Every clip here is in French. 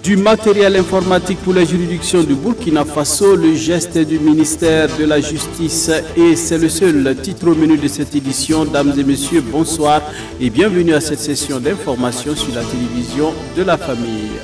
Du matériel informatique pour les juridictions du Burkina Faso, le geste du ministère de la Justice, et c'est le seul titre au menu de cette édition. Dames et messieurs, bonsoir et bienvenue à cette session d'information sur la télévision de la famille.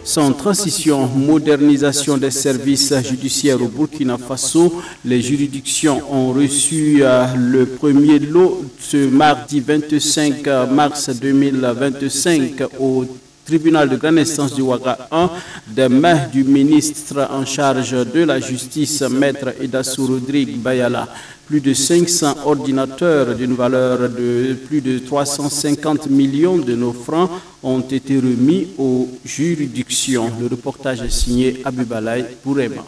Sans transition, modernisation des services judiciaires au Burkina Faso, les juridictions ont reçu le premier lot ce mardi 25 mars 2025 au tribunal de grande instance du Ouaga 1 des mains du ministre en charge de la justice, maître Edassou Rodrigue Bayala. Plus de 500 ordinateurs d'une valeur de plus de 350 millions de nos francs ont été remis aux juridictions. Le reportage est signé Abibalaï Bourema.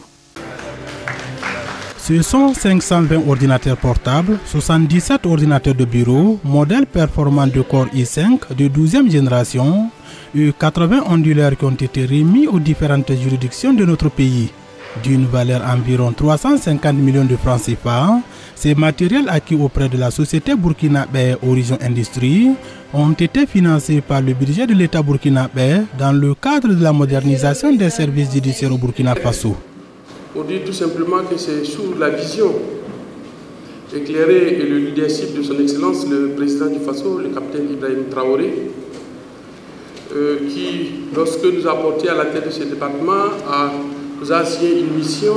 Ce sont 520 ordinateurs portables, 77 ordinateurs de bureau, modèles performants de Core i5 de 12e génération et 80 onduleurs qui ont été remis aux différentes juridictions de notre pays. D'une valeur environ 350 millions de francs CFA, ces matériels acquis auprès de la société burkinabé Horizon Industrie ont été financés par le budget de l'État burkinabé dans le cadre de la modernisation des services judiciaires au Burkina Faso. Pour dire tout simplement que c'est sous la vision éclairée et le leadership de son Excellence le président du Faso, le capitaine Ibrahim Traoré, qui, lorsque nous a porté à la tête de ce département, nous a assigné une mission,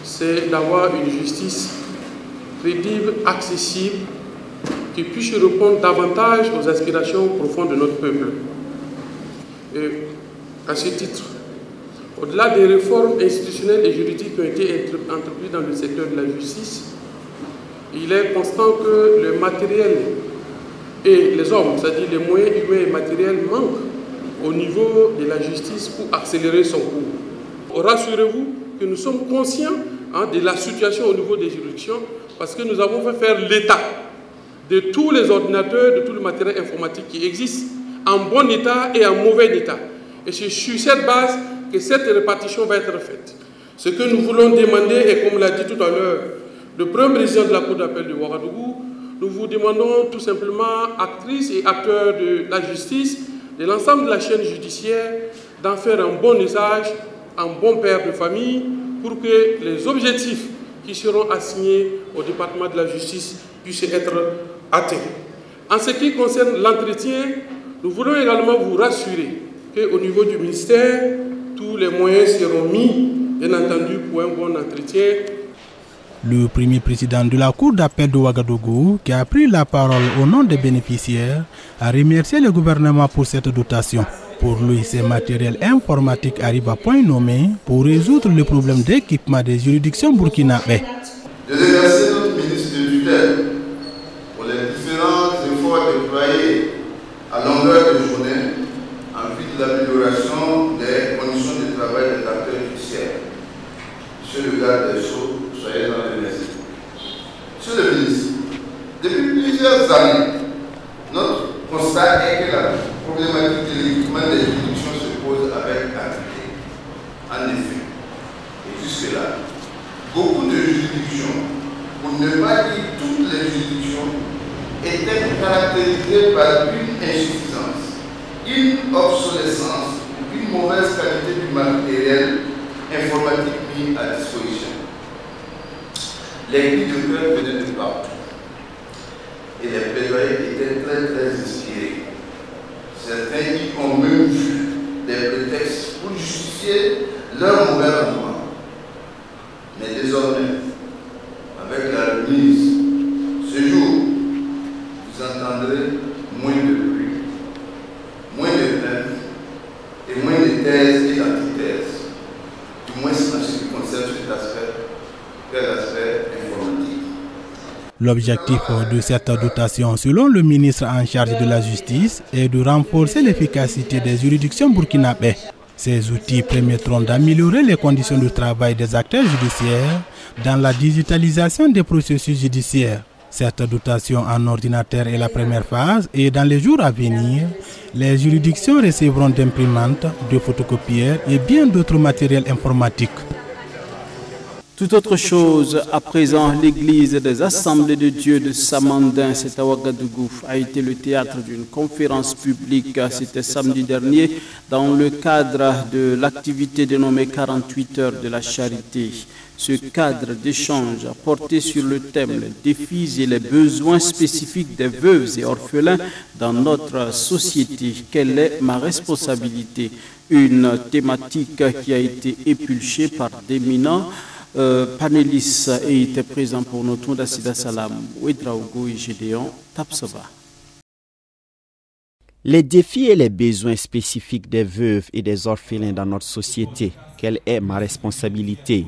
c'est d'avoir une justice crédible, accessible, qui puisse répondre davantage aux aspirations profondes de notre peuple. Et à ce titre, au-delà des réformes institutionnelles et juridiques qui ont été entreprises dans le secteur de la justice, il est constant que le matériel et les hommes, c'est-à-dire les moyens humains et matériels, manquent au niveau de la justice pour accélérer son cours. Rassurez-vous que nous sommes conscients de la situation au niveau des juridictions parce que nous avons fait faire l'état de tous les ordinateurs, de tout le matériel informatique qui existe, en bon état et en mauvais état. Et c'est sur cette base que cette répartition va être faite. Ce que nous voulons demander, et comme l'a dit tout à l'heure le premier président de la Cour d'appel de Ouagadougou, nous vous demandons tout simplement, actrices et acteurs de la justice, de l'ensemble de la chaîne judiciaire, d'en faire un bon usage, un bon père de famille, pour que les objectifs qui seront assignés au département de la justice puissent être atteints. En ce qui concerne l'entretien, nous voulons également vous rassurer qu'au niveau du ministère, tous les moyens seront mis, bien entendu, pour un bon entretien. Le premier président de la Cour d'appel de Ouagadougou, qui a pris la parole au nom des bénéficiaires, a remercié le gouvernement pour cette dotation. Pour lui, ces matériels informatiques arrivent à point nommé pour résoudre le problème d'équipement des juridictions burkinabé. Je remercie notre ministre de tutelle pour les différents efforts déployés à longueur de journée en vue de l'amélioration des conditions de travail des acteurs judiciaires. Monsieur le garde des Sceaux, soyez dans les remerciés. Monsieur le ministre, depuis plusieurs années, notre constat est que la problématique de l'équipement des juridictions se pose avec acuité. En effet, et jusque-là, beaucoup de juridictions, pour ne pas dire toutes les juridictions, étaient caractérisées par une insuffisance, une obsolescence, une mauvaise qualité du matériel informatique mis à disposition. Les cris de cœur venaient de partout et les plaidoyers étaient très inspirés. Certains y ont même vu des prétextes pour justifier leur mauvais rendement. Mais désormais, avec la remise, ce jour, vous entendrez moins de bruit, moins de plaintes et moins de thèses et d'antithèses, du moins en ce qui concerne cet aspect, que l'aspect informatique. L'objectif de cette dotation, selon le ministre en charge de la justice, est de renforcer l'efficacité des juridictions burkinabé. Ces outils permettront d'améliorer les conditions de travail des acteurs judiciaires dans la digitalisation des processus judiciaires. Cette dotation en ordinateur est la première phase et dans les jours à venir, les juridictions recevront d'imprimantes, de photocopieurs et bien d'autres matériels informatiques. Tout autre chose, à présent, l'église des Assemblées de Dieu de Samandin, c'est à Ouagadougou, a été le théâtre d'une conférence publique, c'était samedi dernier, dans le cadre de l'activité dénommée 48 heures de la charité. Ce cadre d'échange a porté sur le thème les défis et les besoins spécifiques des veuves et orphelins dans notre société. Quelle est ma responsabilité? Une thématique qui a été épulchée par d'éminents panélistes et était présent pour nous tous d'Assida Salam, Ouedraogo et Gédéon Tapsova. Les défis et les besoins spécifiques des veuves et des orphelins dans notre société. Quelle est ma responsabilité?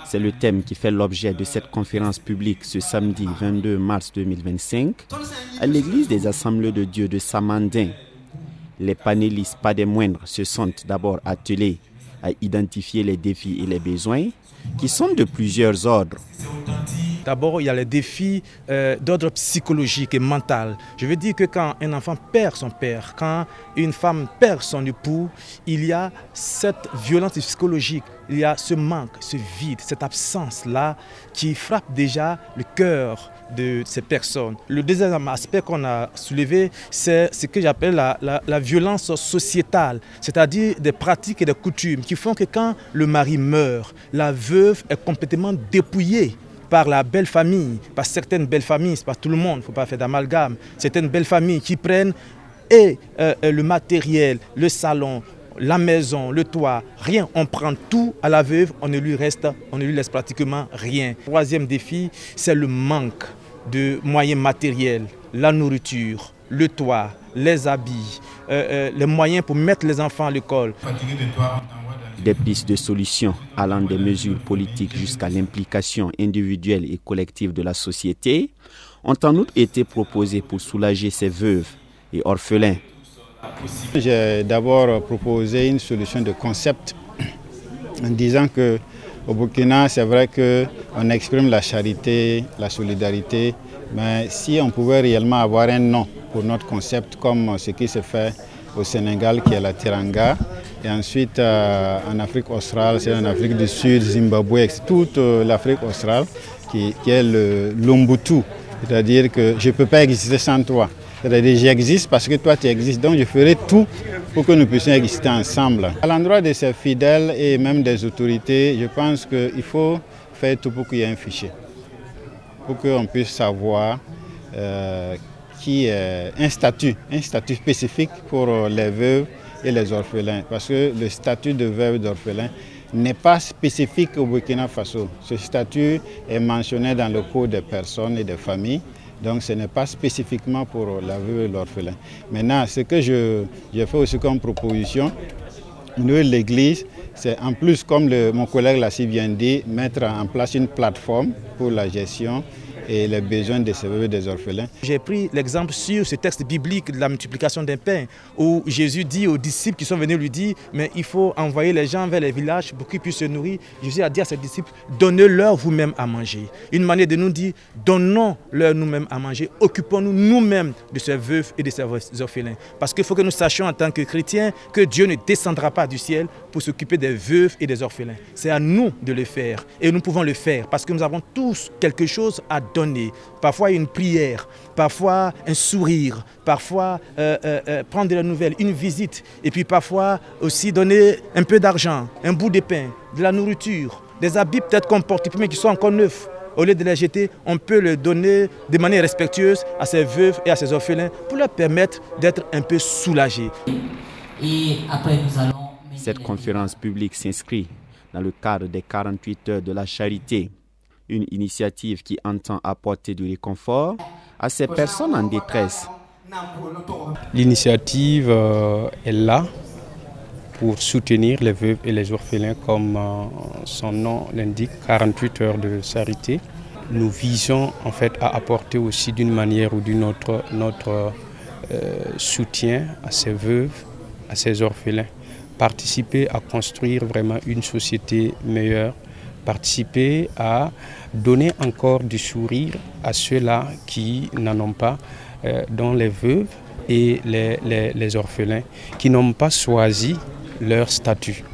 C'est le thème qui fait l'objet de cette conférence publique ce samedi 22 mars 2025 à l'église des Assemblées de Dieu de Samandin. Les panélistes, pas des moindres, se sont d'abord attelés à identifier les défis et les besoins qui sont de plusieurs ordres. D'abord, il y a les défis d'ordre psychologique et mental. Je veux dire que quand un enfant perd son père, quand une femme perd son époux, il y a cette violence psychologique, il y a ce manque, ce vide, cette absence-là qui frappe déjà le cœur de ces personnes. Le deuxième aspect qu'on a soulevé, c'est ce que j'appelle la violence sociétale, c'est-à-dire des pratiques et des coutumes qui font que quand le mari meurt, la veuve est complètement dépouillée par la belle famille, par certaines belles familles, c'est pas tout le monde, il ne faut pas faire d'amalgame, certaines belles familles qui prennent le matériel, le salon, la maison, le toit, rien, on prend tout à la veuve, on ne lui laisse pratiquement rien. Troisième défi, c'est le manque de moyens matériels, la nourriture, le toit, les habits, les moyens pour mettre les enfants à l'école. Des pistes de solutions allant des mesures politiques jusqu'à l'implication individuelle et collective de la société ont en outre été proposées pour soulager ces veuves et orphelins. J'ai d'abord proposé une solution de concept en disant qu'au Burkina, c'est vrai qu'on exprime la charité, la solidarité, mais si on pouvait réellement avoir un nom pour notre concept comme ce qui se fait au Sénégal qui est la Teranga, et ensuite en Afrique australe, c'est en Afrique du Sud, Zimbabwe, toute l'Afrique australe qui est l'Umbutu, c'est-à-dire que je ne peux pas exister sans toi. C'est-à-dire j'existe parce que toi tu existes, donc je ferai tout pour que nous puissions exister ensemble. À l'endroit de ces fidèles et même des autorités, je pense qu'il faut faire tout pour qu'il y ait un fichier, pour qu'on puisse savoir un statut spécifique pour les veuves et les orphelins, parce que le statut de veuve et d'orphelin n'est pas spécifique au Burkina Faso. Ce statut est mentionné dans le Code des personnes et des familles, donc ce n'est pas spécifiquement pour la veuve et l'orphelin. Maintenant, ce que j'ai fait aussi comme proposition, nous, l'Église, c'est en plus, comme mon collègue l'a si bien dit, mettre en place une plateforme pour la gestion et les besoins des veuves et des orphelins. J'ai pris l'exemple sur ce texte biblique de la multiplication d'un pain, où Jésus dit aux disciples qui sont venus lui dire, mais il faut envoyer les gens vers les villages pour qu'ils puissent se nourrir. Jésus a dit à ses disciples, donnez-leur vous-même à manger. Une manière de nous dire, donnons-leur nous-mêmes à manger, occupons-nous nous-mêmes de ces veuves et de ces orphelins. Parce qu'il faut que nous sachions en tant que chrétiens que Dieu ne descendra pas du ciel pour s'occuper des veuves et des orphelins. C'est à nous de le faire et nous pouvons le faire parce que nous avons tous quelque chose à donner. Parfois une prière, parfois un sourire, parfois prendre de la nouvelle, une visite, et puis parfois aussi donner un peu d'argent, un bout de pain, de la nourriture, des habits peut-être qu'on porte mais qui sont encore neufs. Au lieu de les jeter, on peut les donner de manière respectueuse à ces veuves et à ces orphelins pour leur permettre d'être un peu soulagés. Et après, nous allons... Cette conférence publique s'inscrit dans le cadre des 48 heures de la charité, une initiative qui entend apporter du réconfort à ces personnes en détresse. L'initiative est là pour soutenir les veuves et les orphelins, comme son nom l'indique, 48 heures de charité. Nous visons en fait à apporter aussi d'une manière ou d'une autre notre soutien à ces veuves, à ces orphelins, participer à construire vraiment une société meilleure, participer à donner encore du sourire à ceux-là qui n'en ont pas, dont les veuves et les orphelins, qui n'ont pas choisi leur statut.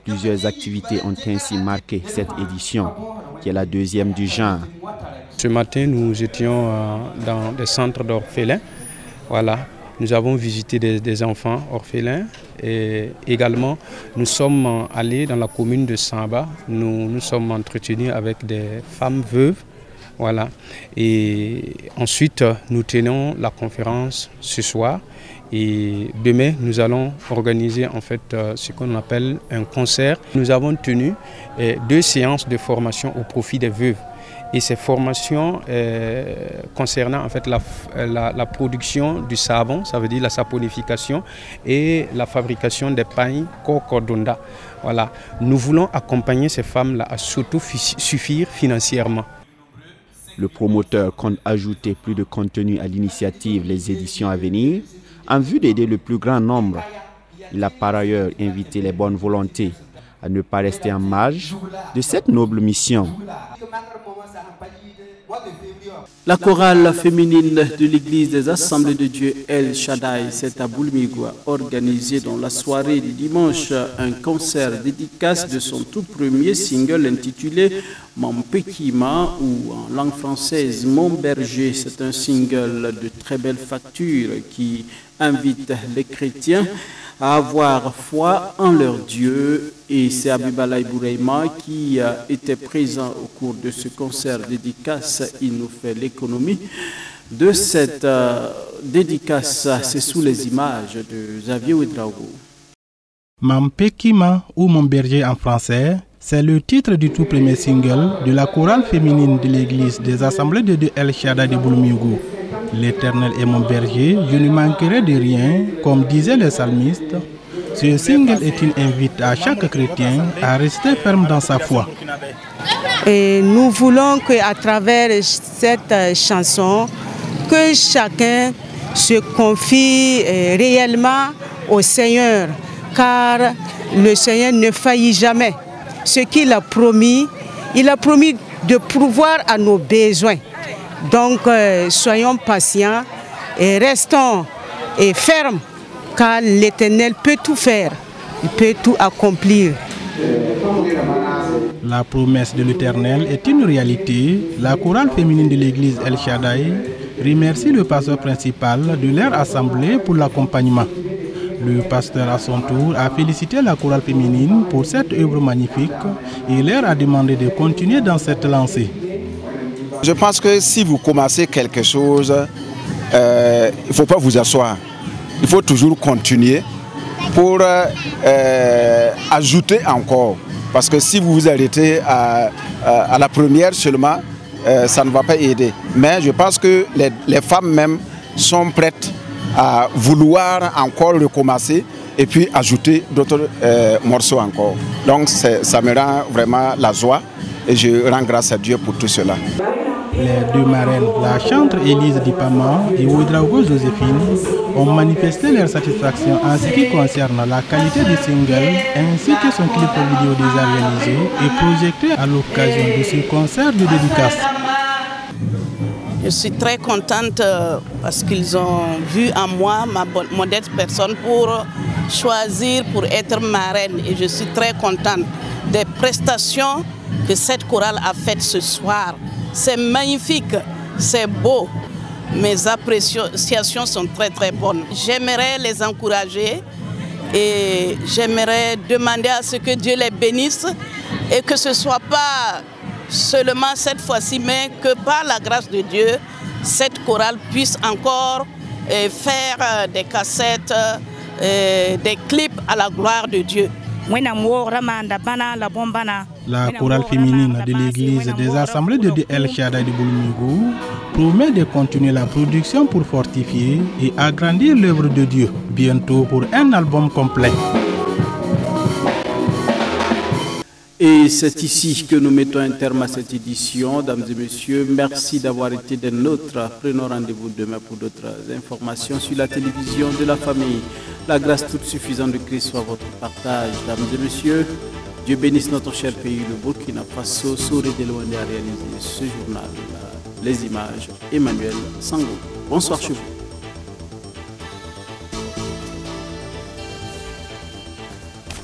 Plusieurs activités ont ainsi marqué cette édition, qui est la deuxième du genre. Ce matin, nous étions dans des centres d'orphelins. Voilà. Nous avons visité des enfants orphelins et également nous sommes allés dans la commune de Samba. Nous nous sommes entretenus avec des femmes veuves. Voilà. Et ensuite, nous tenons la conférence ce soir. Et demain, nous allons organiser en fait ce qu'on appelle un concert. Nous avons tenu 2 séances de formation au profit des veuves. Et ces formations concernant en fait la production du savon, ça veut dire la saponification et la fabrication des pailles Kokordonda. Voilà. Nous voulons accompagner ces femmes-là à s'autosuffire financièrement. Le promoteur compte ajouter plus de contenu à l'initiative les éditions à venir en vue d'aider le plus grand nombre. Il a par ailleurs invité les bonnes volontés à ne pas rester en marge de cette noble mission. La chorale féminine de l'église des Assemblées de Dieu El Shaddai s'est à Boulmigwa organisé dans la soirée du dimanche un concert dédicace de son tout premier single intitulé Mampekima ou en langue française Mon Berger. C'est un single de très belle facture qui invite les chrétiens à avoir foi en leur Dieu, et c'est Abibalaï Boureima qui était présent au cours de ce concert dédicace. Il nous fait l'économie de cette dédicace. C'est sous les images de Xavier Ouedraogo. Mampekima ou Mon Berger en français, c'est le titre du tout premier single de la chorale féminine de l'église des Assemblées de Dieu El Shaddai de Boulmigwa. L'Éternel est mon berger, je ne manquerai de rien, comme disaient les psalmistes. Ce single est une invite à chaque chrétien à rester ferme dans sa foi. Et nous voulons qu'à travers cette chanson, que chacun se confie réellement au Seigneur, car le Seigneur ne faillit jamais. Ce qu'il a promis, il a promis de pourvoir à nos besoins. Donc soyons patients et restons fermes, car l'Éternel peut tout faire, il peut tout accomplir. La promesse de l'Éternel est une réalité. La chorale féminine de l'église El Shaddai remercie le pasteur principal de leur assemblée pour l'accompagnement. Le pasteur à son tour a félicité la chorale féminine pour cette œuvre magnifique et leur a demandé de continuer dans cette lancée. Je pense que si vous commencez quelque chose, il ne faut pas vous asseoir. Il faut toujours continuer pour ajouter encore. Parce que si vous vous arrêtez à la première seulement, ça ne va pas aider. Mais je pense que les femmes même sont prêtes à vouloir encore recommencer et puis ajouter d'autres morceaux encore. Donc ça me rend vraiment la joie et je rends grâce à Dieu pour tout cela. Les 2 marraines, la chantre Élise Dipama et Ouedraogo Joséphine, ont manifesté leur satisfaction en ce qui concerne la qualité du single ainsi que son clip vidéo déjà réalisé et projeté à l'occasion de ce concert de dédicace. Je suis très contente parce qu'ils ont vu en moi ma modeste personne pour choisir pour être marraine, et je suis très contente des prestations que cette chorale a faites ce soir. C'est magnifique, c'est beau. Mes appréciations sont très très bonnes. J'aimerais les encourager et j'aimerais demander à ce que Dieu les bénisse et que ce ne soit pas seulement cette fois-ci, mais que par la grâce de Dieu, cette chorale puisse encore faire des cassettes, des clips à la gloire de Dieu. La chorale féminine de l'église des Assemblées de Dieu El Shaddai de Boulmigwa promet de continuer la production pour fortifier et agrandir l'œuvre de Dieu, bientôt pour un album complet. Et c'est ici que nous mettons un terme à cette édition. Mesdames et messieurs, merci d'avoir été des nôtres. Prenons rendez-vous demain pour d'autres informations sur la télévision de la famille. La grâce toute suffisante de Christ soit votre partage. Mesdames et messieurs, Dieu bénisse notre cher pays, le Burkina Faso. Souré de loin à réaliser ce journal. Les images, Emmanuel Sango. Bonsoir chez vous.